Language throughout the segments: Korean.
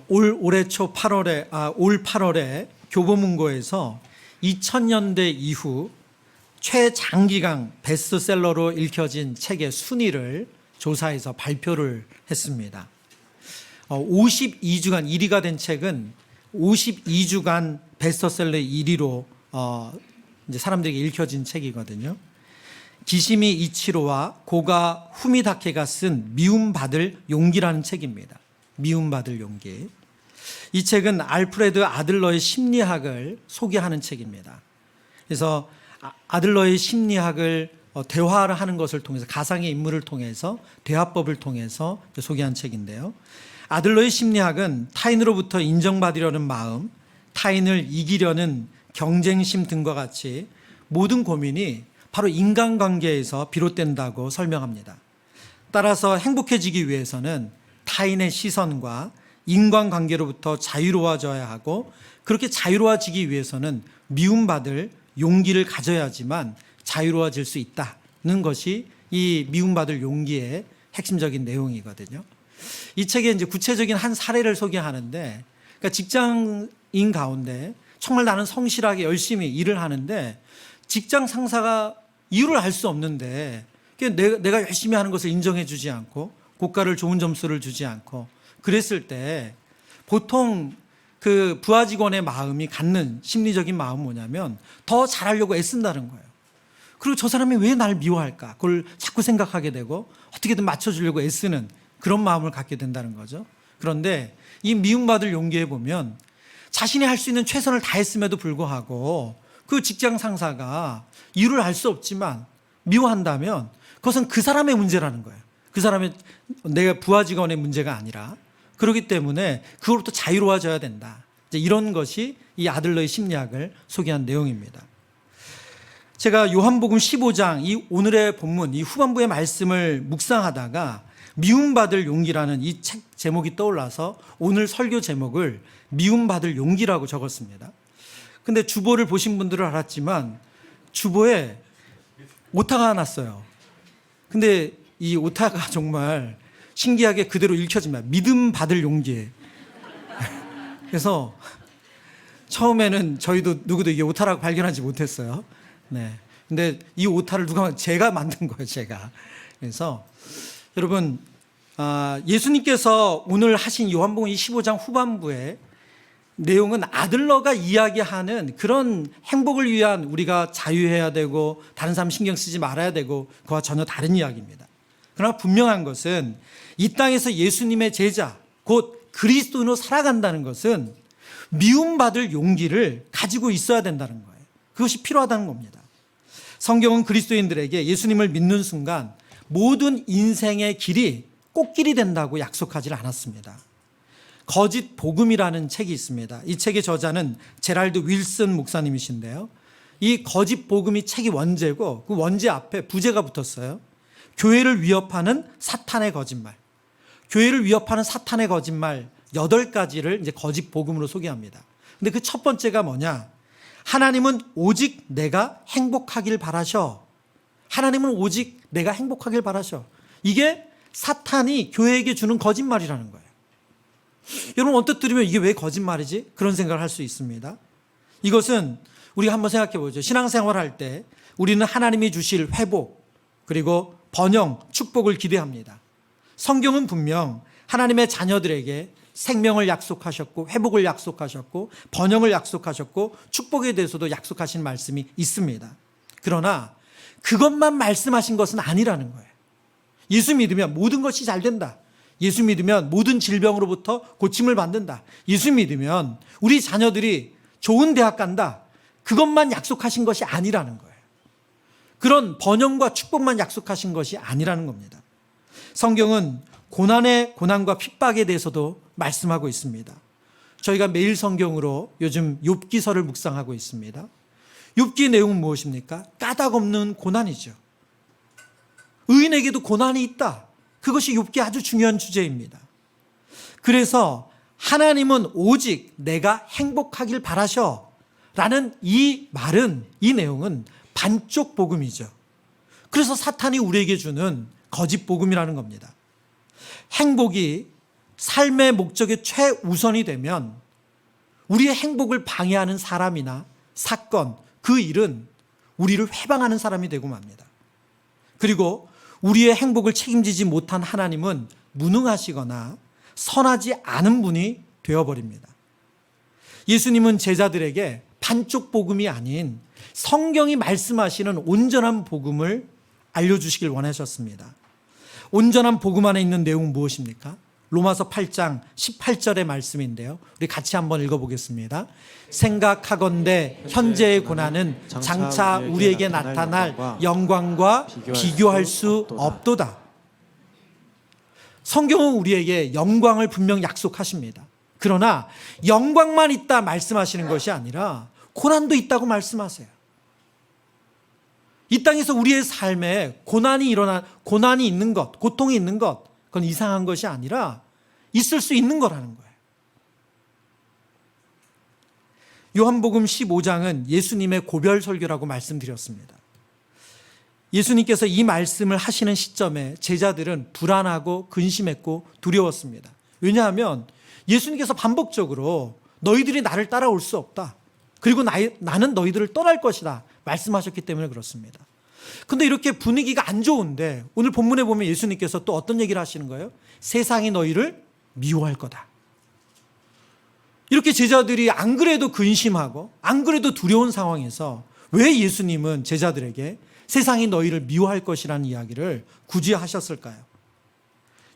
올해 초 8월에 올 8월에 교보문고에서 2000년대 이후 최장기간 베스트셀러로 읽혀진 책의 순위를 조사해서 발표를 했습니다. 52주간 1위가 된 책은 52주간 베스트셀러 1위로 이제 사람들에게 읽혀진 책이거든요. 기시미 이치로와 고가 후미다케가 쓴 미움받을 용기라는 책입니다. 미움받을 용기. 이 책은 알프레드 아들러의 심리학을 소개하는 책입니다. 그래서 아들러의 심리학을 대화를 하는 것을 통해서 가상의 인물을 통해서 대화법을 통해서 소개한 책인데요. 아들러의 심리학은 타인으로부터 인정받으려는 마음, 타인을 이기려는 경쟁심 등과 같이 모든 고민이 바로 인간관계에서 비롯된다고 설명합니다. 따라서 행복해지기 위해서는 타인의 시선과 인간관계로부터 자유로워져야 하고, 그렇게 자유로워지기 위해서는 미움받을 용기를 가져야지만 자유로워질 수 있다는 것이 이 미움받을 용기의 핵심적인 내용이거든요. 이 책에 이제 구체적인 한 사례를 소개하는데, 그러니까 직장인 가운데 정말 나는 성실하게 열심히 일을 하는데 직장 상사가 이유를 알 수 없는데 내가 열심히 하는 것을 인정해 주지 않고 고가를 좋은 점수를 주지 않고 그랬을 때 보통 그 부하 직원의 마음이 갖는 심리적인 마음은 뭐냐면 더 잘하려고 애쓴다는 거예요. 그리고 저 사람이 왜 날 미워할까? 그걸 자꾸 생각하게 되고 어떻게든 맞춰주려고 애쓰는 그런 마음을 갖게 된다는 거죠. 그런데 이 미움받을 용기에 보면 자신이 할 수 있는 최선을 다했음에도 불구하고 그 직장 상사가 이유를 알 수 없지만 미워한다면 그것은 그 사람의 문제라는 거예요. 그 사람의, 내가 부하 직원의 문제가 아니라. 그렇기 때문에 그것부터 자유로워져야 된다. 이제 이런 것이 이 아들러의 심리학을 소개한 내용입니다. 제가 요한복음 15장 이 오늘의 본문 이 후반부의 말씀을 묵상하다가 미움받을 용기라는 이 책 제목이 떠올라서 오늘 설교 제목을 미움받을 용기라고 적었습니다. 근데 주보를 보신 분들은 알았지만 주보에 오타가 났어요. 근데 이 오타가 정말 신기하게 그대로 읽혀집니다. 믿음 받을 용기. 그래서 처음에는 저희도 누구도 이게 오타라고 발견하지 못했어요. 네. 근데 이 오타를 제가 만든 거예요, 제가. 그래서 여러분, 예수님께서 오늘 하신 요한복음 15장 후반부에 내용은 아들러가 이야기하는 그런 행복을 위한 우리가 자유해야 되고 다른 사람 신경 쓰지 말아야 되고 그와 전혀 다른 이야기입니다. 그러나 분명한 것은 이 땅에서 예수님의 제자 곧 그리스도인으로 살아간다는 것은 미움받을 용기를 가지고 있어야 된다는 거예요. 그것이 필요하다는 겁니다. 성경은 그리스도인들에게 예수님을 믿는 순간 모든 인생의 길이 꽃길이 된다고 약속하지 않았습니다. 거짓 복음이라는 책이 있습니다. 이 책의 저자는 제랄드 윌슨 목사님이신데요. 이 거짓 복음이 책이 원제고 그 원제 앞에 부제가 붙었어요. 교회를 위협하는 사탄의 거짓말. 교회를 위협하는 사탄의 거짓말 8가지를 이제 거짓 복음으로 소개합니다. 근데 그 첫 번째가 뭐냐? 하나님은 오직 내가 행복하길 바라셔. 하나님은 오직 내가 행복하길 바라셔. 이게 사탄이 교회에게 주는 거짓말이라는 거예요. 여러분 언뜻 들으면 이게 왜 거짓말이지? 그런 생각을 할 수 있습니다. 이것은 우리가 한번 생각해 보죠. 신앙생활 할 때 우리는 하나님이 주실 회복 그리고 번영, 축복을 기대합니다. 성경은 분명 하나님의 자녀들에게 생명을 약속하셨고 회복을 약속하셨고 번영을 약속하셨고 축복에 대해서도 약속하신 말씀이 있습니다. 그러나 그것만 말씀하신 것은 아니라는 거예요. 예수 믿으면 모든 것이 잘 된다. 예수 믿으면 모든 질병으로부터 고침을 받는다. 예수 믿으면 우리 자녀들이 좋은 대학 간다. 그것만 약속하신 것이 아니라는 거예요. 그런 번영과 축복만 약속하신 것이 아니라는 겁니다. 성경은 고난과 핍박에 대해서도 말씀하고 있습니다. 저희가 매일 성경으로 요즘 욥기서를 묵상하고 있습니다. 욥기 내용은 무엇입니까? 까닭 없는 고난이죠. 의인에게도 고난이 있다. 그것이 욥기 아주 중요한 주제입니다. 그래서 하나님은 오직 내가 행복하길 바라셔 라는 이 말은, 이 내용은 반쪽 복음이죠. 그래서 사탄이 우리에게 주는 거짓 복음이라는 겁니다. 행복이 삶의 목적이 최우선이 되면 우리의 행복을 방해하는 사람이나 사건, 그 일은 우리를 회방하는 사람이 되고 맙니다. 그리고 우리의 행복을 책임지지 못한 하나님은 무능하시거나 선하지 않은 분이 되어버립니다. 예수님은 제자들에게 반쪽 복음이 아닌 성경이 말씀하시는 온전한 복음을 알려주시길 원하셨습니다. 온전한 복음 안에 있는 내용은 무엇입니까? 로마서 8장 18절의 말씀인데요. 우리 같이 한번 읽어보겠습니다. 생각하건대 현재의 고난은 장차 우리에게 나타날 영광과 비교할 수 없도다. 성경은 우리에게 영광을 분명 약속하십니다. 그러나 영광만 있다 말씀하시는 것이 아니라 고난도 있다고 말씀하세요. 이 땅에서 우리의 삶에 고난이 있는 것, 고통이 있는 것, 그건 이상한 것이 아니라 있을 수 있는 거라는 거예요. 요한복음 15장은 예수님의 고별 설교라고 말씀드렸습니다. 예수님께서 이 말씀을 하시는 시점에 제자들은 불안하고 근심했고 두려웠습니다. 왜냐하면 예수님께서 반복적으로 너희들이 나를 따라올 수 없다. 그리고 나는 너희들을 떠날 것이다 말씀하셨기 때문에 그렇습니다. 근데 이렇게 분위기가 안 좋은데 오늘 본문에 보면 예수님께서 또 어떤 얘기를 하시는 거예요? 세상이 너희를 미워할 거다. 이렇게 제자들이 안 그래도 근심하고 안 그래도 두려운 상황에서 왜 예수님은 제자들에게 세상이 너희를 미워할 것이라는 이야기를 굳이 하셨을까요?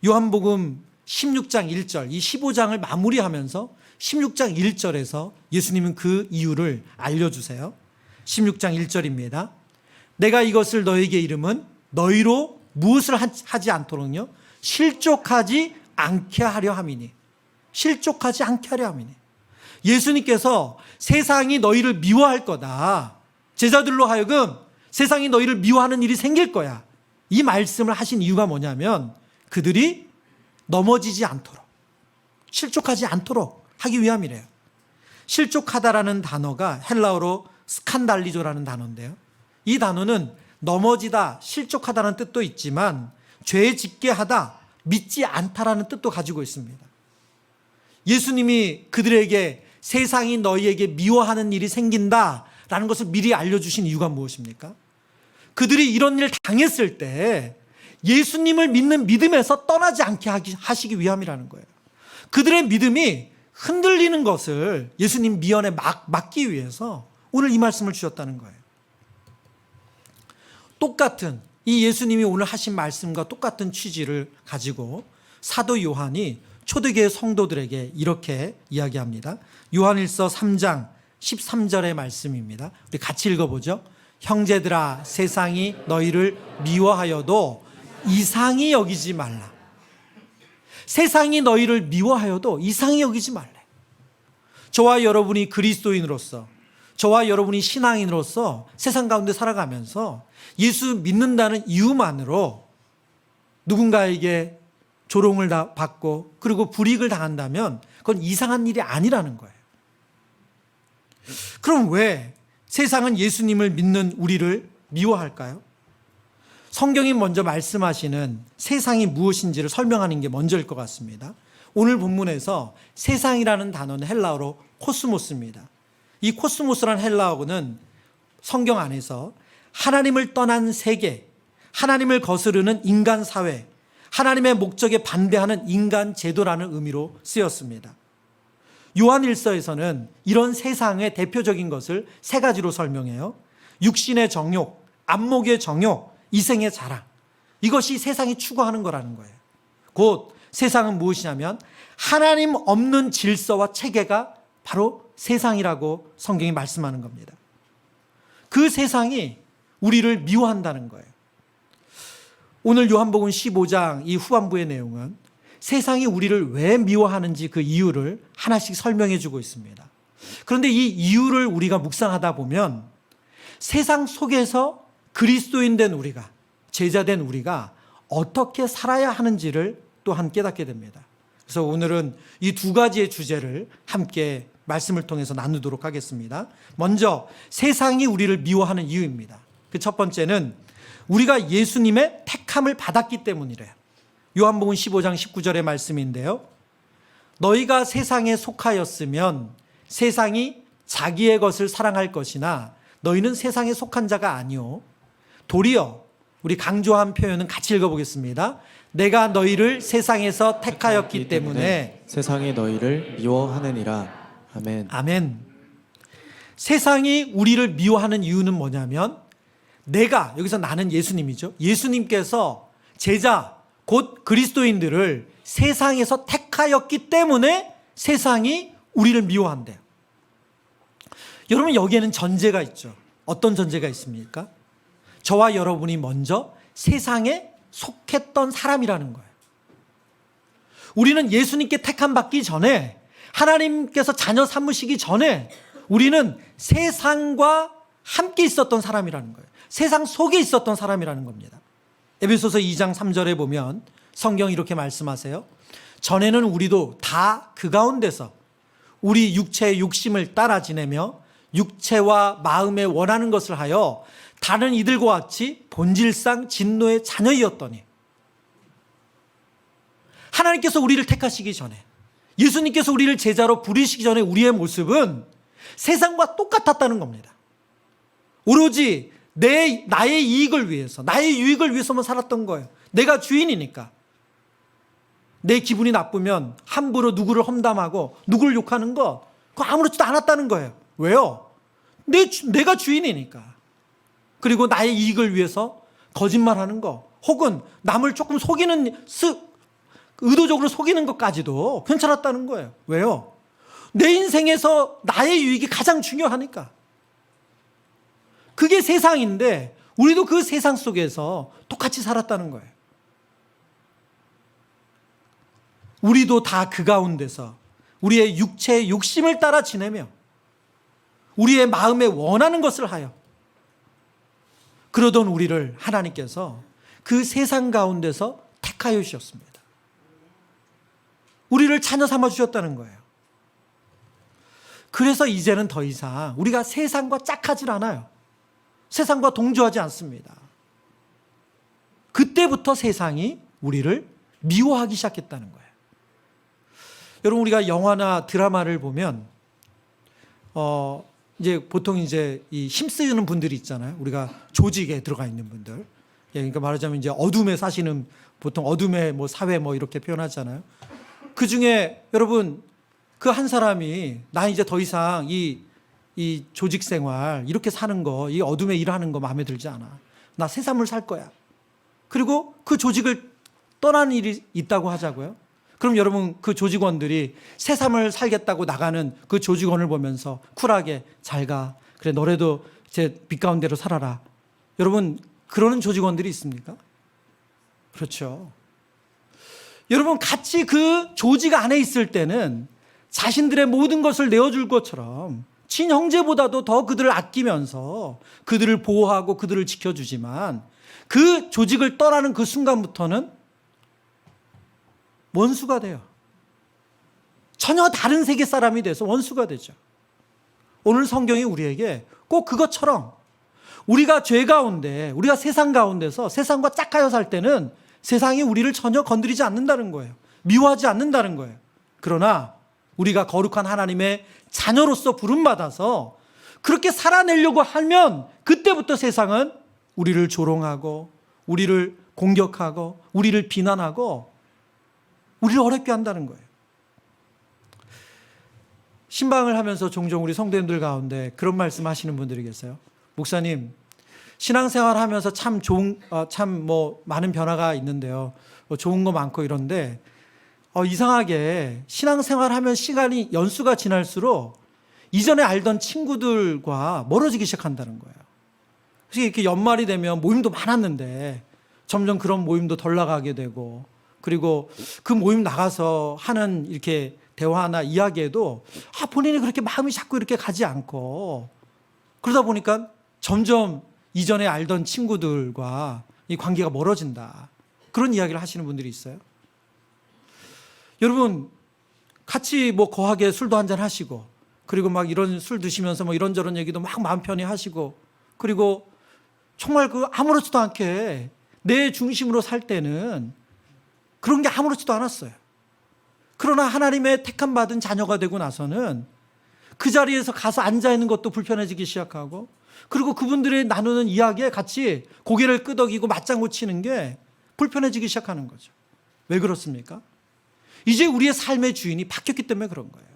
요한복음 16장 1절, 이 15장을 마무리하면서 16장 1절에서 예수님은 그 이유를 알려주세요. 16장 1절입니다. 내가 이것을 너에게 이름은 너희로 무엇을 하지 않도록요? 실족하지 않게 하려 함이니. 실족하지 않게 하려 함이니. 예수님께서 세상이 너희를 미워할 거다. 제자들로 하여금 세상이 너희를 미워하는 일이 생길 거야. 이 말씀을 하신 이유가 뭐냐면 그들이 넘어지지 않도록, 실족하지 않도록 하기 위함이래요. 실족하다라는 단어가 헬라어로 스칸달리조라는 단어인데요. 이 단어는 넘어지다, 실족하다는 뜻도 있지만 죄 짓게 하다, 믿지 않다라는 뜻도 가지고 있습니다. 예수님이 그들에게 세상이 너희에게 미워하는 일이 생긴다라는 것을 미리 알려주신 이유가 무엇입니까? 그들이 이런 일을 당했을 때 예수님을 믿는 믿음에서 떠나지 않게 하시기 위함이라는 거예요. 그들의 믿음이 흔들리는 것을 예수님 미연에 막기 위해서 오늘 이 말씀을 주셨다는 거예요. 똑같은 이 예수님이 오늘 하신 말씀과 똑같은 취지를 가지고 사도 요한이 초대교회 성도들에게 이렇게 이야기합니다. 요한일서 3장 13절의 말씀입니다. 우리 같이 읽어보죠. 형제들아, 세상이 너희를 미워하여도 이상히 여기지 말라. 세상이 너희를 미워하여도 이상히 여기지 말래. 저와 여러분이 그리스도인으로서, 저와 여러분이 신앙인으로서 세상 가운데 살아가면서 예수 믿는다는 이유만으로 누군가에게 조롱을 받고 그리고 불이익을 당한다면 그건 이상한 일이 아니라는 거예요. 그럼 왜 세상은 예수님을 믿는 우리를 미워할까요? 성경이 먼저 말씀하시는 세상이 무엇인지를 설명하는 게 먼저일 것 같습니다. 오늘 본문에서 세상이라는 단어는 헬라어로 코스모스입니다. 이 코스모스라는 헬라어는 성경 안에서 하나님을 떠난 세계, 하나님을 거스르는 인간 사회, 하나님의 목적에 반대하는 인간 제도라는 의미로 쓰였습니다. 요한일서에서는 이런 세상의 대표적인 것을 세 가지로 설명해요. 육신의 정욕, 안목의 정욕, 이생의 자랑. 이것이 세상이 추구하는 거라는 거예요. 곧 세상은 무엇이냐면 하나님 없는 질서와 체계가 바로 세상이라고 성경이 말씀하는 겁니다. 그 세상이 우리를 미워한다는 거예요. 오늘 요한복음 15장 이 후반부의 내용은 세상이 우리를 왜 미워하는지 그 이유를 하나씩 설명해 주고 있습니다. 그런데 이 이유를 우리가 묵상하다 보면 세상 속에서 그리스도인 된 우리가, 제자 된 우리가 어떻게 살아야 하는지를 또한 깨닫게 됩니다. 그래서 오늘은 이 두 가지의 주제를 함께 말씀을 통해서 나누도록 하겠습니다. 먼저 세상이 우리를 미워하는 이유입니다. 그 첫 번째는 우리가 예수님의 택함을 받았기 때문이래요. 요한복음 15장 19절의 말씀인데요. 너희가 세상에 속하였으면 세상이 자기의 것을 사랑할 것이나 너희는 세상에 속한 자가 아니오. 도리어 우리 강조한 표현은 같이 읽어보겠습니다. 내가 너희를 세상에서 택하였기 때문에 세상이 너희를 미워하느니라. 아멘. 아멘. 세상이 우리를 미워하는 이유는 뭐냐면 내가, 여기서 나는 예수님이죠. 예수님께서 제자 곧 그리스도인들을 세상에서 택하였기 때문에 세상이 우리를 미워한대요. 여러분, 여기에는 전제가 있죠. 어떤 전제가 있습니까? 저와 여러분이 먼저 세상에 속했던 사람이라는 거예요. 우리는 예수님께 택함 받기 전에, 하나님께서 자녀 삼으시기 전에 우리는 세상과 함께 있었던 사람이라는 거예요. 세상 속에 있었던 사람이라는 겁니다. 에베소서 2장 3절에 보면 성경이 이렇게 말씀하세요. 전에는 우리도 다 그 가운데서 우리 육체의 욕심을 따라 지내며 육체와 마음에 원하는 것을 하여 다른 이들과 같이 본질상 진노의 자녀이었더니, 하나님께서 우리를 택하시기 전에, 예수님께서 우리를 제자로 부르시기 전에 우리의 모습은 세상과 똑같았다는 겁니다. 오로지 나의 이익을 위해서, 나의 유익을 위해서만 살았던 거예요. 내가 주인이니까. 내 기분이 나쁘면 함부로 누구를 험담하고 누구를 욕하는 것, 그거 아무렇지도 않았다는 거예요. 왜요? 내가 주인이니까. 그리고 나의 이익을 위해서 거짓말하는 거, 혹은 남을 조금 속이는, 의도적으로 속이는 것까지도 괜찮았다는 거예요. 왜요? 내 인생에서 나의 유익이 가장 중요하니까. 그게 세상인데 우리도 그 세상 속에서 똑같이 살았다는 거예요. 우리도 다 그 가운데서 우리의 육체의 욕심을 따라 지내며 우리의 마음에 원하는 것을 하여 그러던 우리를 하나님께서 그 세상 가운데서 택하여 주셨습니다. 우리를 자녀 삼아 주셨다는 거예요. 그래서 이제는 더 이상 우리가 세상과 짝하질 않아요. 세상과 동조하지 않습니다. 그때부터 세상이 우리를 미워하기 시작했다는 거예요. 여러분, 우리가 영화나 드라마를 보면 이제 보통 이제 이 힘쓰는 분들이 있잖아요. 우리가 조직에 들어가 있는 분들. 그러니까 말하자면 이제 어둠에 사시는, 보통 어둠의 뭐 사회 뭐 이렇게 표현하잖아요. 그 중에 여러분, 그 한 사람이 나 이제 더 이상 이 조직 생활 이렇게 사는 거, 이 어둠에 일하는 거 마음에 들지 않아. 나 새삼을 살 거야. 그리고 그 조직을 떠나는 일이 있다고 하자고요. 그럼 여러분, 그 조직원들이 새삼을 살겠다고 나가는 그 조직원을 보면서 쿨하게 잘 가. 그래, 너라도 제 빛 가운데로 살아라. 여러분, 그러는 조직원들이 있습니까? 그렇죠. 여러분, 같이 그 조직 안에 있을 때는 자신들의 모든 것을 내어줄 것처럼 친형제보다도 더 그들을 아끼면서 그들을 보호하고 그들을 지켜주지만 그 조직을 떠나는 그 순간부터는 원수가 돼요. 전혀 다른 세계 사람이 돼서 원수가 되죠. 오늘 성경이 우리에게 꼭 그것처럼 우리가 죄 가운데, 우리가 세상 가운데서 세상과 짝하여 살 때는 세상이 우리를 전혀 건드리지 않는다는 거예요. 미워하지 않는다는 거예요. 그러나 우리가 거룩한 하나님의 자녀로서 부름받아서 그렇게 살아내려고 하면 그때부터 세상은 우리를 조롱하고 우리를 공격하고 우리를 비난하고 우리를 어렵게 한다는 거예요. 신방을 하면서 종종 우리 성도님들 가운데 그런 말씀 하시는 분들이 계세요. 목사님, 신앙생활 하면서 참 많은 변화가 있는데요. 좋은 거 많고 이런데 이상하게 신앙생활 하면 시간이 연수가 지날수록 이전에 알던 친구들과 멀어지기 시작한다는 거예요. 그래서 이렇게 연말이 되면 모임도 많았는데 점점 그런 모임도 덜 나가게 되고, 그리고 그 모임 나가서 하는 이렇게 대화나 이야기에도 본인이 그렇게 마음이 자꾸 이렇게 가지 않고, 그러다 보니까 점점 이전에 알던 친구들과 이 관계가 멀어진다. 그런 이야기를 하시는 분들이 있어요. 여러분, 같이 뭐 거하게 술도 한잔 하시고, 그리고 막 이런 술 드시면서 뭐 이런저런 얘기도 막 마음 편히 하시고, 그리고 정말 그 아무렇지도 않게 내 중심으로 살 때는 그런 게 아무렇지도 않았어요. 그러나 하나님의 택함 받은 자녀가 되고 나서는 그 자리에서 가서 앉아 있는 것도 불편해지기 시작하고, 그리고 그분들이 나누는 이야기에 같이 고개를 끄덕이고 맞장구 치는 게 불편해지기 시작하는 거죠. 왜 그렇습니까? 이제 우리의 삶의 주인이 바뀌었기 때문에 그런 거예요.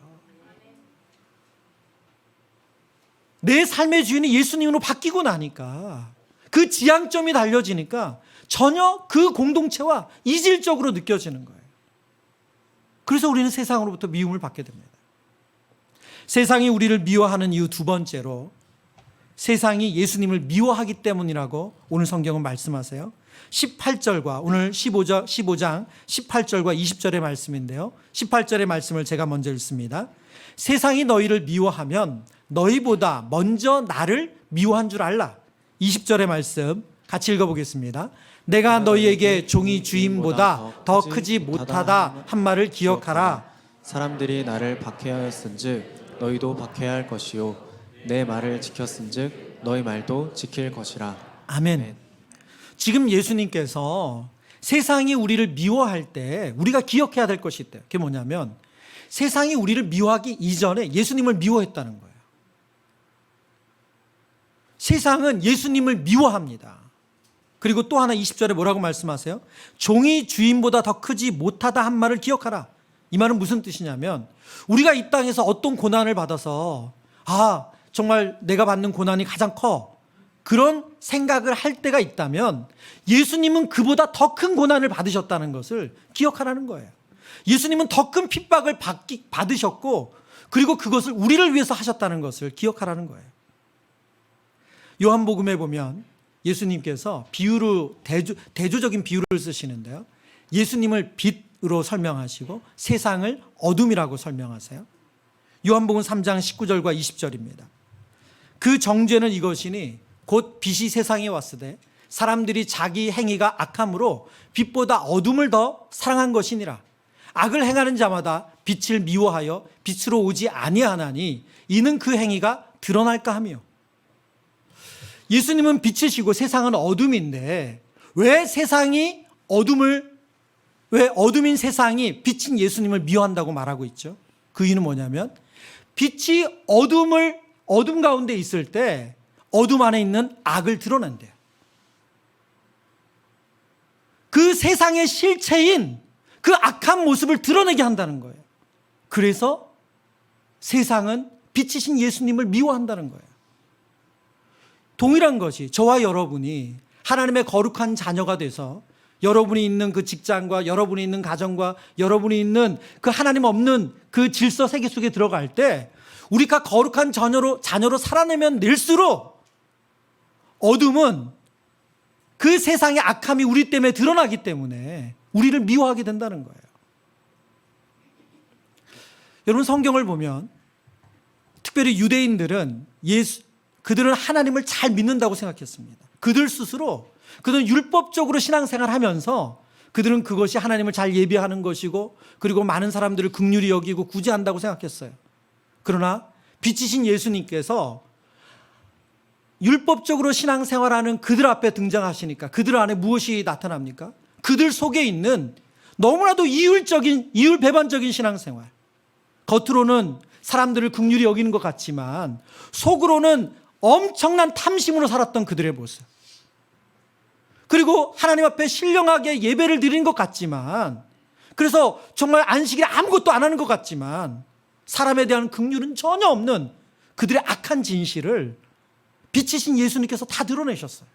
내 삶의 주인이 예수님으로 바뀌고 나니까, 그 지향점이 달려지니까 전혀 그 공동체와 이질적으로 느껴지는 거예요. 그래서 우리는 세상으로부터 미움을 받게 됩니다. 세상이 우리를 미워하는 이유 두 번째로, 세상이 예수님을 미워하기 때문이라고 오늘 성경은 말씀하세요. 18절과 오늘 15장 18절과 20절의 말씀인데요. 18절의 말씀을 제가 먼저 읽습니다. 세상이 너희를 미워하면 너희보다 먼저 나를 미워한 줄 알라. 20절의 말씀 같이 읽어보겠습니다. 내가 너희에게 종이 주인보다 더 크지 못하다 한 말을 기억하라. 사람들이 나를 박해하였은즉 너희도 박해할 것이요 내 말을 지켰은즉 너희 말도 지킬 것이라. 아멘. 지금 예수님께서 세상이 우리를 미워할 때 우리가 기억해야 될 것이 있대요. 그게 뭐냐면 세상이 우리를 미워하기 이전에 예수님을 미워했다는 거예요. 세상은 예수님을 미워합니다. 그리고 또 하나 20절에 뭐라고 말씀하세요? 종이 주인보다 더 크지 못하다 한 말을 기억하라. 이 말은 무슨 뜻이냐면 우리가 이 땅에서 어떤 고난을 받아서 정말 내가 받는 고난이 가장 커, 그런 생각을 할 때가 있다면 예수님은 그보다 더 큰 고난을 받으셨다는 것을 기억하라는 거예요. 예수님은 더 큰 핍박을 받으셨고, 그리고 그것을 우리를 위해서 하셨다는 것을 기억하라는 거예요. 요한복음에 보면 예수님께서 비유로 대조적인 비유를 쓰시는데요. 예수님을 빛으로 설명하시고 세상을 어둠이라고 설명하세요. 요한복음 3장 19절과 20절입니다. 그 정죄는 이것이니 곧 빛이 세상에 왔으되 사람들이 자기 행위가 악함으로 빛보다 어둠을 더 사랑한 것이니라. 악을 행하는 자마다 빛을 미워하여 빛으로 오지 아니하나니 이는 그 행위가 드러날까 하며. 예수님은 빛이시고 세상은 어둠인데 왜 어둠인 세상이 빛인 예수님을 미워한다고 말하고 있죠? 그 이유는 뭐냐면 빛이 어둠 가운데 있을 때 어둠 안에 있는 악을 드러낸대요. 그 세상의 실체인 그 악한 모습을 드러내게 한다는 거예요. 그래서 세상은 빛이신 예수님을 미워한다는 거예요. 동일한 것이 저와 여러분이 하나님의 거룩한 자녀가 돼서 여러분이 있는 그 직장과 여러분이 있는 가정과 여러분이 있는 그 하나님 없는 그 질서 세계 속에 들어갈 때 우리가 거룩한 자녀로 살아내면 낼수록 어둠은 그 세상의 악함이 우리 때문에 드러나기 때문에 우리를 미워하게 된다는 거예요. 여러분, 성경을 보면 특별히 유대인들은 그들은 하나님을 잘 믿는다고 생각했습니다. 그들은 율법적으로 신앙생활을 하면서 그들은 그것이 하나님을 잘 예배하는 것이고 그리고 많은 사람들을 긍휼히 여기고 구제한다고 생각했어요. 그러나 빛이신 예수님께서 율법적으로 신앙생활하는 그들 앞에 등장하시니까 그들 안에 무엇이 나타납니까? 그들 속에 있는 너무나도 이율배반적인 신앙생활. 겉으로는 사람들을 긍휼히 여기는 것 같지만 속으로는 엄청난 탐심으로 살았던 그들의 모습. 그리고 하나님 앞에 신령하게 예배를 드리는 것 같지만, 그래서 정말 안식일에 아무것도 안 하는 것 같지만 사람에 대한 긍휼은 전혀 없는 그들의 악한 진실을 빛이신 예수님께서 다 드러내셨어요.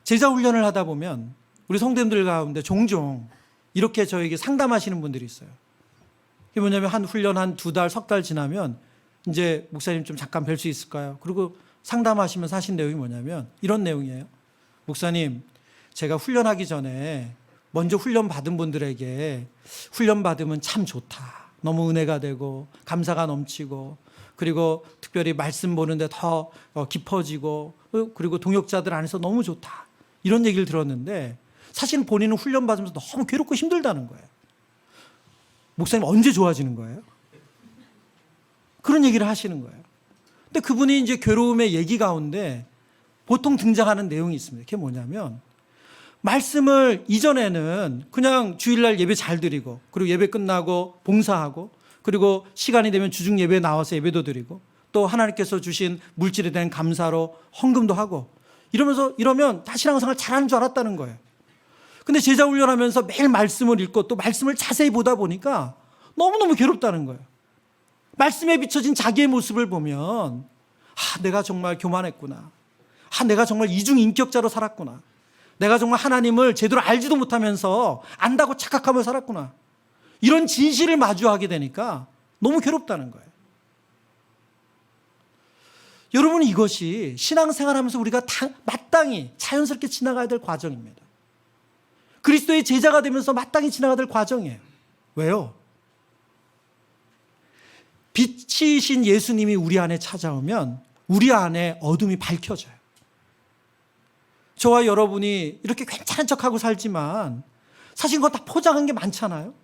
제자 훈련을 하다 보면 우리 성도님들 가운데 종종 이렇게 저에게 상담하시는 분들이 있어요. 이게 뭐냐면 훈련 한 2달, 석 달 지나면 이제 목사님 좀 잠깐 뵐 수 있을까요? 그리고 상담하시면서 하신 내용이 뭐냐면 이런 내용이에요. 목사님, 제가 훈련하기 전에 먼저 훈련 받은 분들에게 훈련 받으면 참 좋다. 너무 은혜가 되고 감사가 넘치고 그리고 특별히 말씀 보는데 더 깊어지고 그리고 동역자들 안에서 너무 좋다. 이런 얘기를 들었는데 사실 본인은 훈련 받으면서 너무 괴롭고 힘들다는 거예요. 목사님 언제 좋아지는 거예요? 그런 얘기를 하시는 거예요. 근데 그분이 이제 괴로움의 얘기 가운데 보통 등장하는 내용이 있습니다. 그게 뭐냐면 말씀을 이전에는 그냥 주일날 예배 잘 드리고, 그리고 예배 끝나고 봉사하고, 그리고 시간이 되면 주중 예배에 나와서 예배도 드리고, 또 하나님께서 주신 물질에 대한 감사로 헌금도 하고, 이러면 다 신앙생활 잘하는 줄 알았다는 거예요. 근데 제자 훈련하면서 매일 말씀을 읽고 또 말씀을 자세히 보다 보니까 너무너무 괴롭다는 거예요. 말씀에 비춰진 자기의 모습을 보면 내가 정말 교만했구나. 내가 정말 이중인격자로 살았구나. 내가 정말 하나님을 제대로 알지도 못하면서 안다고 착각하며 살았구나. 이런 진실을 마주하게 되니까 너무 괴롭다는 거예요. 여러분, 이것이 신앙생활하면서 우리가 마땅히 자연스럽게 지나가야 될 과정입니다. 그리스도의 제자가 되면서 마땅히 지나가야 될 과정이에요. 왜요? 빛이신 예수님이 우리 안에 찾아오면 우리 안에 어둠이 밝혀져요. 저와 여러분이 이렇게 괜찮은 척하고 살지만 사실 그거 다 포장한 게 많잖아요.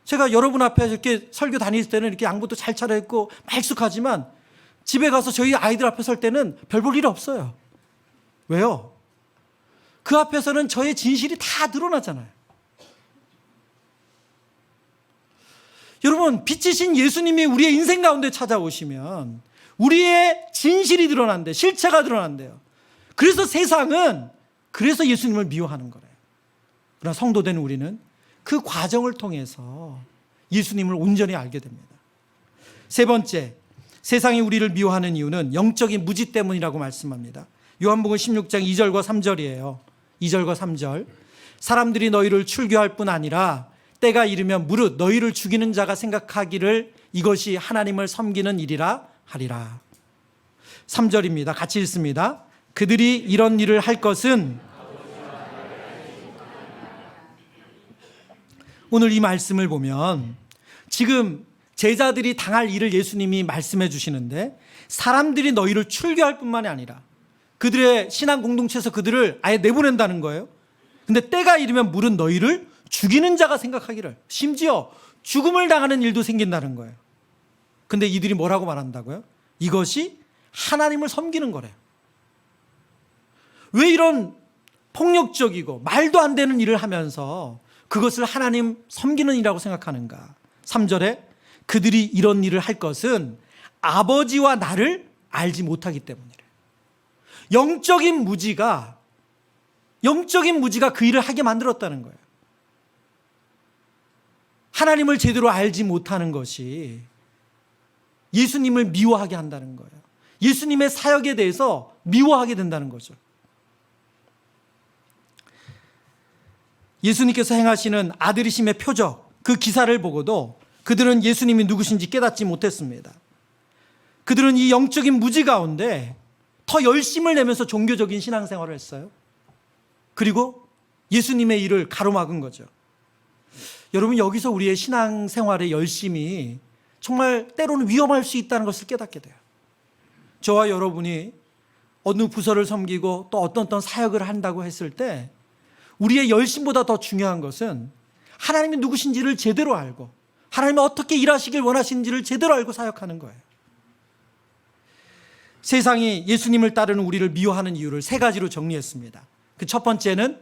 제가 여러분 앞에 이렇게 설교 다닐 때는 이렇게 양복도 잘 차려입고 말쑥하지만 집에 가서 저희 아이들 앞에 설 때는 별 볼 일 없어요. 왜요? 그 앞에서는 저의 진실이 다 드러나잖아요. 여러분, 빛이신 예수님이 우리의 인생 가운데 찾아오시면 우리의 진실이 드러난대, 실체가 드러난대요. 그래서 세상은 그래서 예수님을 미워하는 거래요. 그러나 성도된 우리는 그 과정을 통해서 예수님을 온전히 알게 됩니다. 세 번째, 세상이 우리를 미워하는 이유는 영적인 무지 때문이라고 말씀합니다. 요한복음 16장 2절과 3절이에요. 2절과 3절. 사람들이 너희를 출교할 뿐 아니라 때가 이르면 무릇 너희를 죽이는 자가 생각하기를 이것이 하나님을 섬기는 일이라 하리라. 3절입니다. 같이 읽습니다. 그들이 이런 일을 할 것은, 오늘 이 말씀을 보면 지금 제자들이 당할 일을 예수님이 말씀해 주시는데, 사람들이 너희를 출교할 뿐만이 아니라 그들의 신앙 공동체에서 그들을 아예 내보낸다는 거예요. 근데 때가 이르면 무릇 너희를 죽이는 자가 생각하기를, 심지어 죽음을 당하는 일도 생긴다는 거예요. 근데 이들이 뭐라고 말한다고요? 이것이 하나님을 섬기는 거래요. 왜 이런 폭력적이고 말도 안 되는 일을 하면서 그것을 하나님 섬기는 일이라고 생각하는가? 3절에 그들이 이런 일을 할 것은 아버지와 나를 알지 못하기 때문이래. 영적인 무지가 그 일을 하게 만들었다는 거예요. 하나님을 제대로 알지 못하는 것이 예수님을 미워하게 한다는 거예요. 예수님의 사역에 대해서 미워하게 된다는 거죠. 예수님께서 행하시는 아들이심의 표적, 그 기사를 보고도 그들은 예수님이 누구신지 깨닫지 못했습니다. 그들은 이 영적인 무지 가운데 더 열심을 내면서 종교적인 신앙생활을 했어요. 그리고 예수님의 일을 가로막은 거죠. 여러분, 여기서 우리의 신앙생활의 열심이 정말 때로는 위험할 수 있다는 것을 깨닫게 돼요. 저와 여러분이 어느 부서를 섬기고 또 어떤 사역을 한다고 했을 때 우리의 열심보다 더 중요한 것은 하나님이 누구신지를 제대로 알고 하나님이 어떻게 일하시길 원하시는지를 제대로 알고 사역하는 거예요. 세상이 예수님을 따르는 우리를 미워하는 이유를 세 가지로 정리했습니다. 그 첫 번째는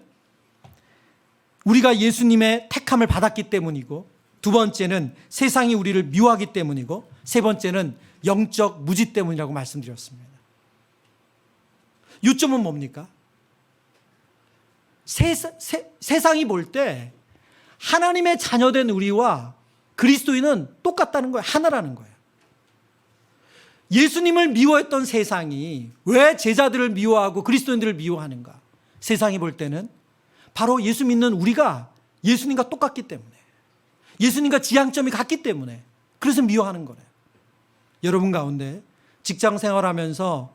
우리가 예수님의 택함을 받았기 때문이고, 두 번째는 세상이 우리를 미워하기 때문이고, 세 번째는 영적 무지 때문이라고 말씀드렸습니다. 요점은 뭡니까? 세상이 볼 때 하나님의 자녀된 우리와 그리스도인은 똑같다는 거예요. 하나라는 거예요. 예수님을 미워했던 세상이 왜 제자들을 미워하고 그리스도인들을 미워하는가? 세상이 볼 때는 바로 예수 믿는 우리가 예수님과 똑같기 때문에, 예수님과 지향점이 같기 때문에 그래서 미워하는 거래요. 여러분 가운데 직장 생활하면서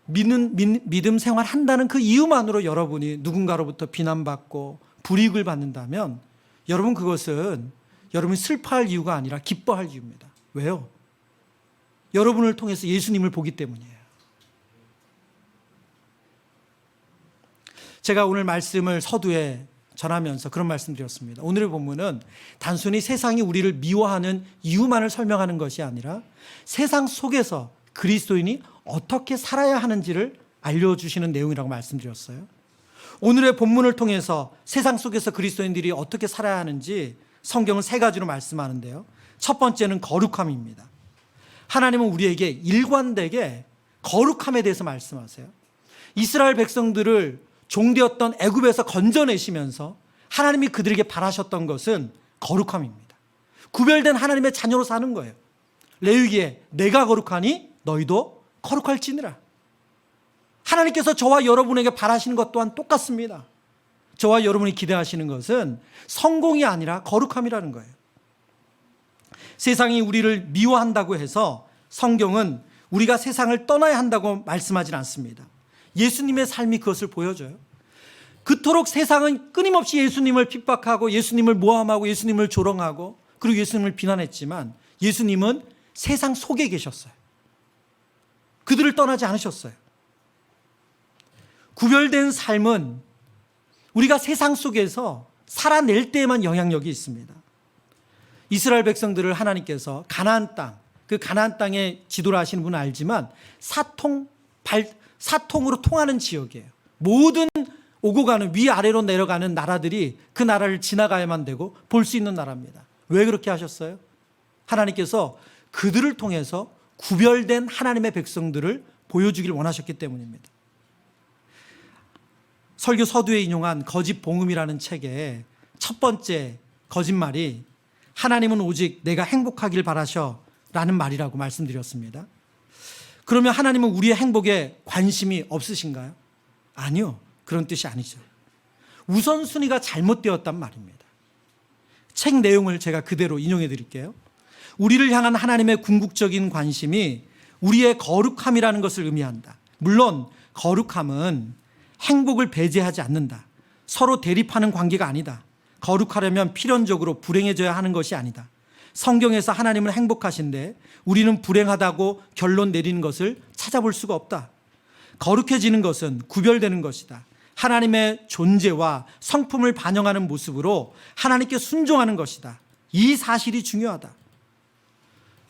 믿음 생활한다는 그 이유만으로 여러분이 누군가로부터 비난받고 불이익을 받는다면 여러분, 그것은 여러분이 슬퍼할 이유가 아니라 기뻐할 이유입니다. 왜요? 여러분을 통해서 예수님을 보기 때문이에요. 제가 오늘 말씀을 서두에 전하면서 그런 말씀 드렸습니다. 오늘의 본문은 단순히 세상이 우리를 미워하는 이유만을 설명하는 것이 아니라 세상 속에서 그리스도인이 어떻게 살아야 하는지를 알려주시는 내용이라고 말씀드렸어요. 오늘의 본문을 통해서 세상 속에서 그리스도인들이 어떻게 살아야 하는지 성경은 세 가지로 말씀하는데요. 첫 번째는 거룩함입니다. 하나님은 우리에게 일관되게 거룩함에 대해서 말씀하세요. 이스라엘 백성들을 종되었던 애굽에서 건져내시면서 하나님이 그들에게 바라셨던 것은 거룩함입니다. 구별된 하나님의 자녀로 사는 거예요. 레위기에 내가 거룩하니 너희도 거룩할지니라. 하나님께서 저와 여러분에게 바라시는 것 또한 똑같습니다. 저와 여러분이 기대하시는 것은 성공이 아니라 거룩함이라는 거예요. 세상이 우리를 미워한다고 해서 성경은 우리가 세상을 떠나야 한다고 말씀하진 않습니다. 예수님의 삶이 그것을 보여줘요. 그토록 세상은 끊임없이 예수님을 핍박하고 예수님을 모함하고 예수님을 조롱하고 그리고 예수님을 비난했지만 예수님은 세상 속에 계셨어요. 그들을 떠나지 않으셨어요. 구별된 삶은 우리가 세상 속에서 살아낼 때에만 영향력이 있습니다. 이스라엘 백성들을 하나님께서 가나안 땅, 그 가나안 땅의 지도를 하시는 분은 알지만 사통으로 통하는 지역이에요. 모든 오고 가는 위아래로 내려가는 나라들이 그 나라를 지나가야만 되고 볼 수 있는 나라입니다. 왜 그렇게 하셨어요? 하나님께서 그들을 통해서 구별된 하나님의 백성들을 보여주길 원하셨기 때문입니다. 설교 서두에 인용한 거짓 복음이라는 책의 첫 번째 거짓말이 하나님은 오직 내가 행복하길 바라셔 라는 말이라고 말씀드렸습니다. 그러면 하나님은 우리의 행복에 관심이 없으신가요? 아니요. 그런 뜻이 아니죠. 우선순위가 잘못되었단 말입니다. 책 내용을 제가 그대로 인용해 드릴게요. 우리를 향한 하나님의 궁극적인 관심이 우리의 거룩함이라는 것을 의미한다. 물론 거룩함은 행복을 배제하지 않는다. 서로 대립하는 관계가 아니다. 거룩하려면 필연적으로 불행해져야 하는 것이 아니다. 성경에서 하나님은 행복하신데 우리는 불행하다고 결론 내리는 것을 찾아볼 수가 없다. 거룩해지는 것은 구별되는 것이다. 하나님의 존재와 성품을 반영하는 모습으로 하나님께 순종하는 것이다. 이 사실이 중요하다.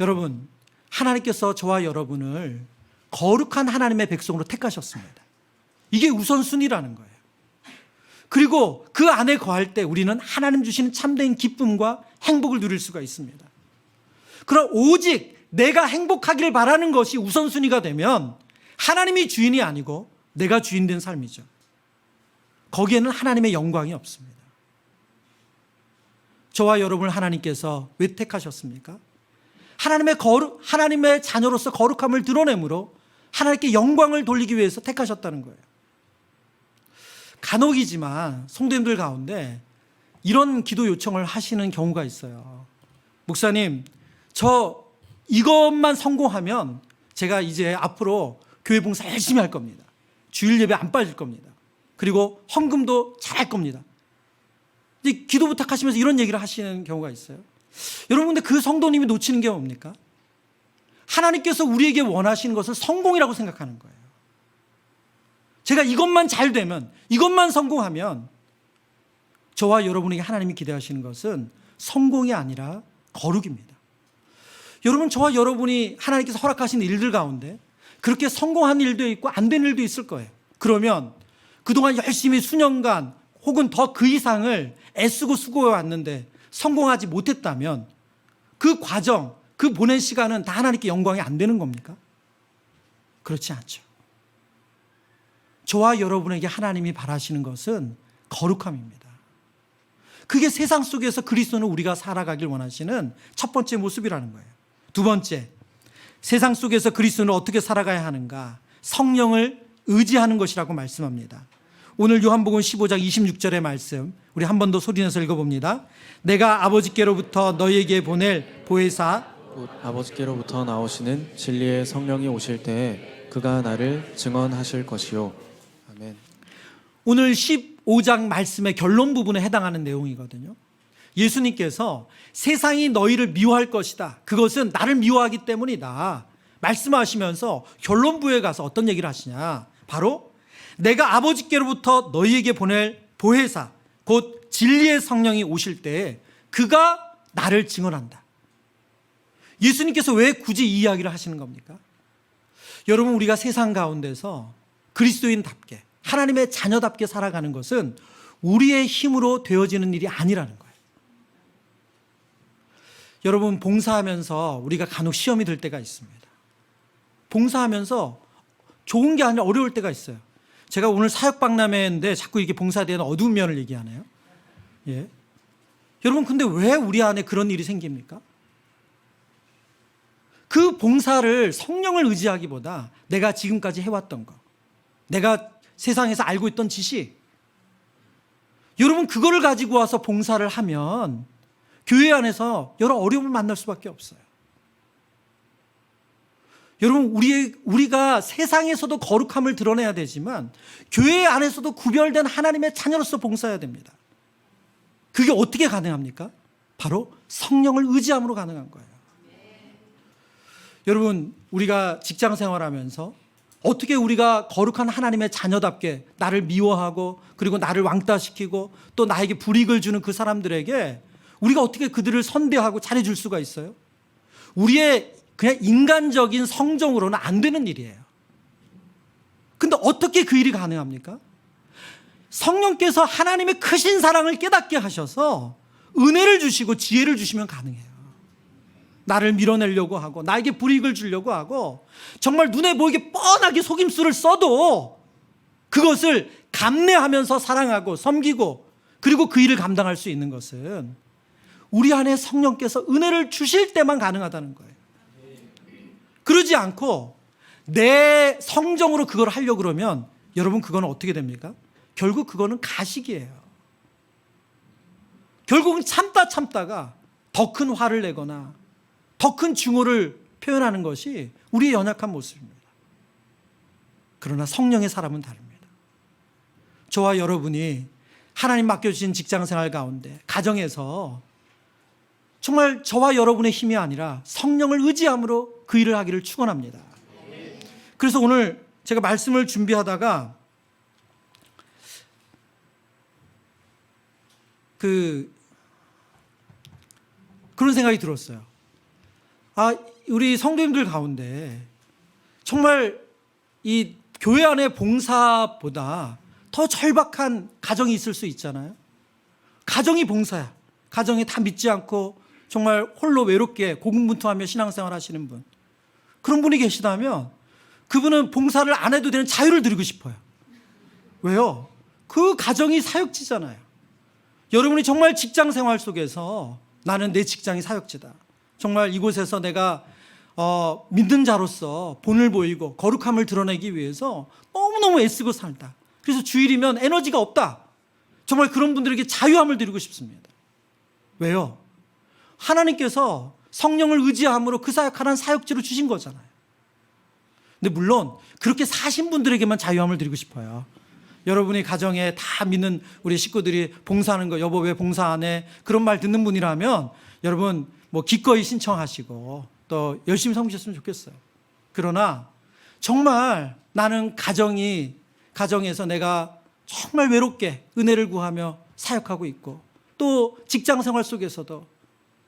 여러분, 하나님께서 저와 여러분을 거룩한 하나님의 백성으로 택하셨습니다. 이게 우선순위라는 거예요. 그리고 그 안에 거할 때 우리는 하나님 주시는 참된 기쁨과 행복을 누릴 수가 있습니다. 그럼 오직 내가 행복하기를 바라는 것이 우선순위가 되면 하나님이 주인이 아니고 내가 주인 된 삶이죠. 거기에는 하나님의 영광이 없습니다. 저와 여러분을 하나님께서 왜 택하셨습니까? 하나님의 자녀로서 거룩함을 드러내므로 하나님께 영광을 돌리기 위해서 택하셨다는 거예요. 간혹이지만 성도님들 가운데 이런 기도 요청을 하시는 경우가 있어요. 목사님, 저 이것만 성공하면 제가 이제 앞으로 교회 봉사 열심히 할 겁니다. 주일 예배 안 빠질 겁니다. 그리고 헌금도 잘할 겁니다. 기도 부탁하시면서 이런 얘기를 하시는 경우가 있어요. 여러분, 근데 그 성도님이 놓치는 게 뭡니까? 하나님께서 우리에게 원하시는 것을 성공이라고 생각하는 거예요. 제가 이것만 잘 되면, 이것만 성공하면 저와 여러분에게 하나님이 기대하시는 것은 성공이 아니라 거룩입니다. 여러분, 저와 여러분이 하나님께서 허락하신 일들 가운데 그렇게 성공한 일도 있고 안 된 일도 있을 거예요. 그러면 그동안 열심히 수년간 혹은 더 그 이상을 애쓰고 수고해 왔는데 성공하지 못했다면 그 과정, 그 보낸 시간은 다 하나님께 영광이 안 되는 겁니까? 그렇지 않죠. 저와 여러분에게 하나님이 바라시는 것은 거룩함입니다. 그게 세상 속에서 그리스도는 우리가 살아가길 원하시는 첫 번째 모습이라는 거예요. 두 번째, 세상 속에서 그리스도는 어떻게 살아가야 하는가? 성령을 의지하는 것이라고 말씀합니다. 오늘 요한복음 15장 26절의 말씀 우리 한 번 더 소리내서 읽어봅니다. 내가 아버지께로부터 너희에게 보낼 보혜사 곧 아버지께로부터 나오시는 진리의 성령이 오실 때에 그가 나를 증언하실 것이요. 아멘. 오늘 15장 말씀의 결론 부분에 해당하는 내용이거든요. 예수님께서 세상이 너희를 미워할 것이다. 그것은 나를 미워하기 때문이다. 말씀하시면서 결론부에 가서 어떤 얘기를 하시냐. 바로 내가 아버지께로부터 너희에게 보낼 보혜사 곧 진리의 성령이 오실 때 그가 나를 증언한다. 예수님께서 왜 굳이 이 이야기를 하시는 겁니까? 여러분, 우리가 세상 가운데서 그리스도인답게 하나님의 자녀답게 살아가는 것은 우리의 힘으로 되어지는 일이 아니라는 거예요. 여러분, 봉사하면서 우리가 간혹 시험이 들 때가 있습니다. 봉사하면서 좋은 게 아니라 어려울 때가 있어요. 제가 오늘 사역박람회인데 자꾸 이게 봉사에 대한 어두운 면을 얘기하네요. 예. 여러분, 근데 왜 우리 안에 그런 일이 생깁니까? 그 봉사를 성령을 의지하기보다 내가 지금까지 해왔던 거, 내가 세상에서 알고 있던 지식, 여러분, 그거를 가지고 와서 봉사를 하면 교회 안에서 여러 어려움을 만날 수밖에 없어요. 여러분, 우리가 세상에서도 거룩함을 드러내야 되지만 교회 안에서도 구별된 하나님의 자녀로서 봉사해야 됩니다. 그게 어떻게 가능합니까? 바로 성령을 의지함으로 가능한 거예요. 여러분, 우리가 직장 생활하면서 어떻게 우리가 거룩한 하나님의 자녀답게 나를 미워하고 그리고 나를 왕따시키고 또 나에게 불이익을 주는 그 사람들에게 우리가 어떻게 그들을 선대하고 잘해줄 수가 있어요? 우리의 그냥 인간적인 성정으로는 안 되는 일이에요. 근데 어떻게 그 일이 가능합니까? 성령께서 하나님의 크신 사랑을 깨닫게 하셔서 은혜를 주시고 지혜를 주시면 가능해요. 나를 밀어내려고 하고 나에게 불이익을 주려고 하고 정말 눈에 보이게 뻔하게 속임수를 써도 그것을 감내하면서 사랑하고 섬기고 그리고 그 일을 감당할 수 있는 것은 우리 안에 성령께서 은혜를 주실 때만 가능하다는 거예요. 그러지 않고 내 성정으로 그걸 하려고 그러면 여러분, 그거는 어떻게 됩니까? 결국 그거는 가식이에요. 결국은 참다가 더 큰 화를 내거나 더 큰 증오를 표현하는 것이 우리의 연약한 모습입니다. 그러나 성령의 사람은 다릅니다. 저와 여러분이 하나님 맡겨주신 직장생활 가운데 가정에서 정말 저와 여러분의 힘이 아니라 성령을 의지함으로 그 일을 하기를 축원합니다. 그래서 오늘 제가 말씀을 준비하다가 그런 생각이 들었어요. 우리 성도님들 가운데 정말 이 교회 안의 봉사보다 더 절박한 가정이 있을 수 있잖아요. 가정이 봉사야. 가정에 다 믿지 않고 정말 홀로 외롭게 고군분투하며 신앙생활 하시는 분, 그런 분이 계시다면 그분은 봉사를 안 해도 되는 자유를 누리고 싶어요. 왜요? 그 가정이 사역지잖아요. 여러분이 정말 직장생활 속에서 나는 내 직장이 사역지다, 정말 이곳에서 내가 믿는 자로서 본을 보이고 거룩함을 드러내기 위해서 너무너무 애쓰고 살다, 그래서 주일이면 에너지가 없다, 정말 그런 분들에게 자유함을 드리고 싶습니다. 왜요? 하나님께서 성령을 의지함으로 그 사역하는 사역지로 주신 거잖아요. 근데 물론 그렇게 사신 분들에게만 자유함을 드리고 싶어요. 여러분이 가정에 다 믿는 우리 식구들이 봉사하는 거, 여보 왜 봉사 안 해? 그런 말 듣는 분이라면 여러분 뭐 기꺼이 신청하시고 또 열심히 섬기셨으면 좋겠어요. 그러나 정말 나는 가정에서 내가 정말 외롭게 은혜를 구하며 사역하고 있고 또 직장 생활 속에서도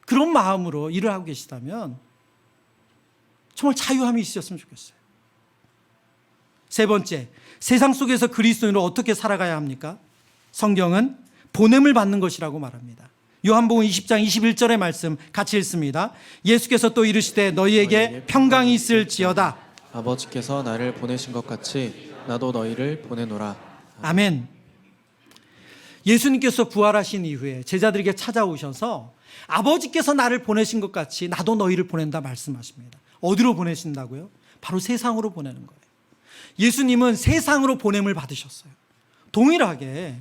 그런 마음으로 일을 하고 계시다면 정말 자유함이 있으셨으면 좋겠어요. 세 번째, 세상 속에서 그리스도인으로 어떻게 살아가야 합니까? 성경은 보냄을 받는 것이라고 말합니다. 요한복음 20장 21절의 말씀 같이 읽습니다. 예수께서 또 이르시되 너희에게 평강이 있을지어다. 아버지께서 나를 보내신 것 같이 나도 너희를 보내노라. 아멘. 예수님께서 부활하신 이후에 제자들에게 찾아오셔서 아버지께서 나를 보내신 것 같이 나도 너희를 보낸다 말씀하십니다. 어디로 보내신다고요? 바로 세상으로 보내는 거예요. 예수님은 세상으로 보냄을 받으셨어요. 동일하게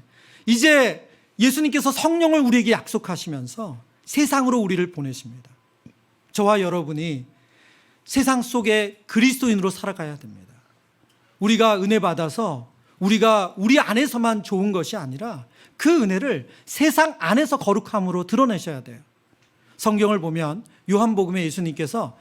이제 예수님께서 성령을 우리에게 약속하시면서 세상으로 우리를 보내십니다. 저와 여러분이 세상 속에 그리스도인으로 살아가야 됩니다. 우리가 은혜 받아서 우리가 우리 안에서만 좋은 것이 아니라 그 은혜를 세상 안에서 거룩함으로 드러내셔야 돼요. 성경을 보면 요한복음에 예수님께서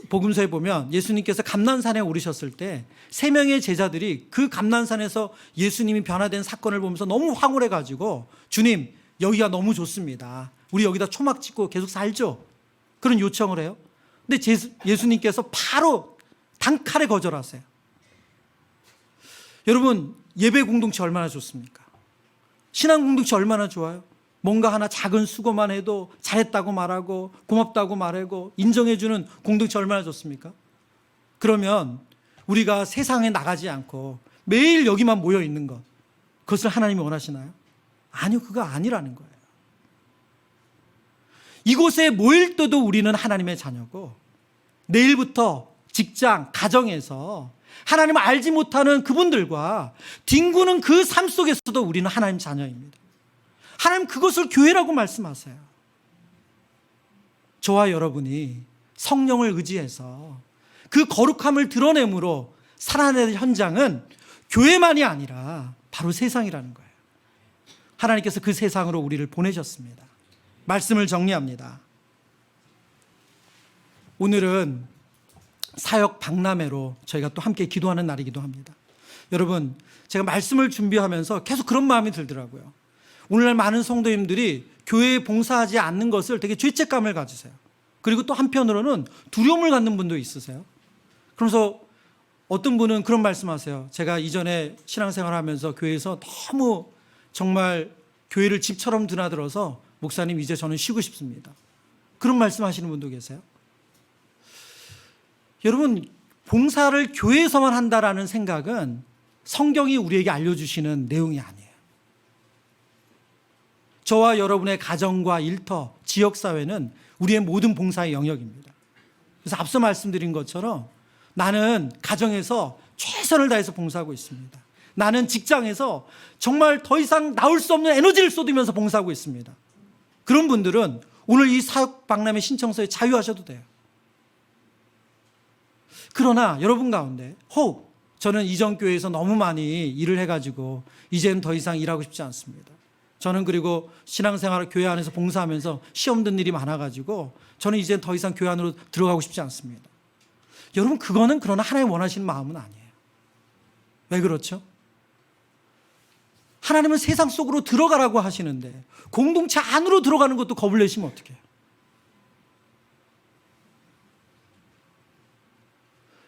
복음서에 보면 예수님께서 감난산에 오르셨을 때 3명의 제자들이 그 감난산에서 예수님이 변화된 사건을 보면서 너무 황홀해가지고 주님 여기가 너무 좋습니다, 우리 여기다 초막 짓고 계속 살죠, 그런 요청을 해요. 근데 예수님께서 바로 단칼에 거절하세요. 여러분, 예배 공동체 얼마나 좋습니까? 신앙 공동체 얼마나 좋아요? 뭔가 하나 작은 수고만 해도 잘했다고 말하고 고맙다고 말하고 인정해주는 공동체 얼마나 좋습니까? 그러면 우리가 세상에 나가지 않고 매일 여기만 모여 있는 것, 그것을 하나님이 원하시나요? 아니요, 그거 아니라는 거예요. 이곳에 모일 때도 우리는 하나님의 자녀고, 내일부터 직장, 가정에서 하나님을 알지 못하는 그분들과 뒹구는 그 삶 속에서도 우리는 하나님 자녀입니다. 하나님 그것을 교회라고 말씀하세요. 저와 여러분이 성령을 의지해서 그 거룩함을 드러내므로 살아내는 현장은 교회만이 아니라 바로 세상이라는 거예요. 하나님께서 그 세상으로 우리를 보내셨습니다. 말씀을 정리합니다. 오늘은 사역 박람회로 저희가 또 함께 기도하는 날이기도 합니다. 여러분, 제가 말씀을 준비하면서 계속 그런 마음이 들더라고요. 오늘날 많은 성도님들이 교회에 봉사하지 않는 것을 되게 죄책감을 가지세요. 그리고 또 한편으로는 두려움을 갖는 분도 있으세요. 그래서 어떤 분은 그런 말씀하세요. 제가 이전에 신앙생활하면서 교회에서 너무 정말 교회를 집처럼 드나들어서 목사님 이제 저는 쉬고 싶습니다. 그런 말씀하시는 분도 계세요. 여러분, 봉사를 교회에서만 한다라는 생각은 성경이 우리에게 알려주시는 내용이 아니에요. 저와 여러분의 가정과 일터, 지역사회는 우리의 모든 봉사의 영역입니다. 그래서 앞서 말씀드린 것처럼 나는 가정에서 최선을 다해서 봉사하고 있습니다. 나는 직장에서 정말 더 이상 나올 수 없는 에너지를 쏟으면서 봉사하고 있습니다. 그런 분들은 오늘 이 사역 박람회 신청서에 자유하셔도 돼요. 그러나 여러분 가운데 혹 저는 이전 교회에서 너무 많이 일을 해가지고 이제는 더 이상 일하고 싶지 않습니다. 저는 그리고 신앙생활을 교회 안에서 봉사하면서 시험 든 일이 많아가지고 저는 이제는 더 이상 교회 안으로 들어가고 싶지 않습니다. 여러분, 그거는 그러나 하나님 원하시는 마음은 아니에요. 왜 그렇죠? 하나님은 세상 속으로 들어가라고 하시는데 공동체 안으로 들어가는 것도 겁을 내시면 어떡해요?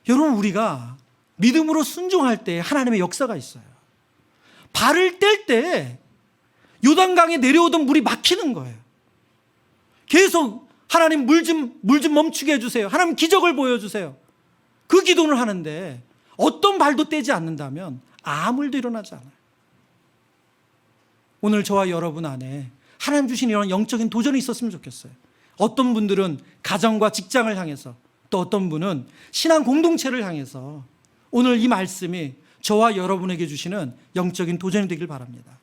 여러분, 우리가 믿음으로 순종할 때 하나님의 역사가 있어요. 발을 뗄 때 요단강에 내려오던 물이 막히는 거예요. 계속 하나님 물 좀 멈추게 해주세요. 하나님 기적을 보여주세요. 그 기도를 하는데 어떤 발도 떼지 않는다면 아무 일도 일어나지 않아요. 오늘 저와 여러분 안에 하나님 주신 이런 영적인 도전이 있었으면 좋겠어요. 어떤 분들은 가정과 직장을 향해서, 또 어떤 분은 신앙 공동체를 향해서 오늘 이 말씀이 저와 여러분에게 주시는 영적인 도전이 되길 바랍니다.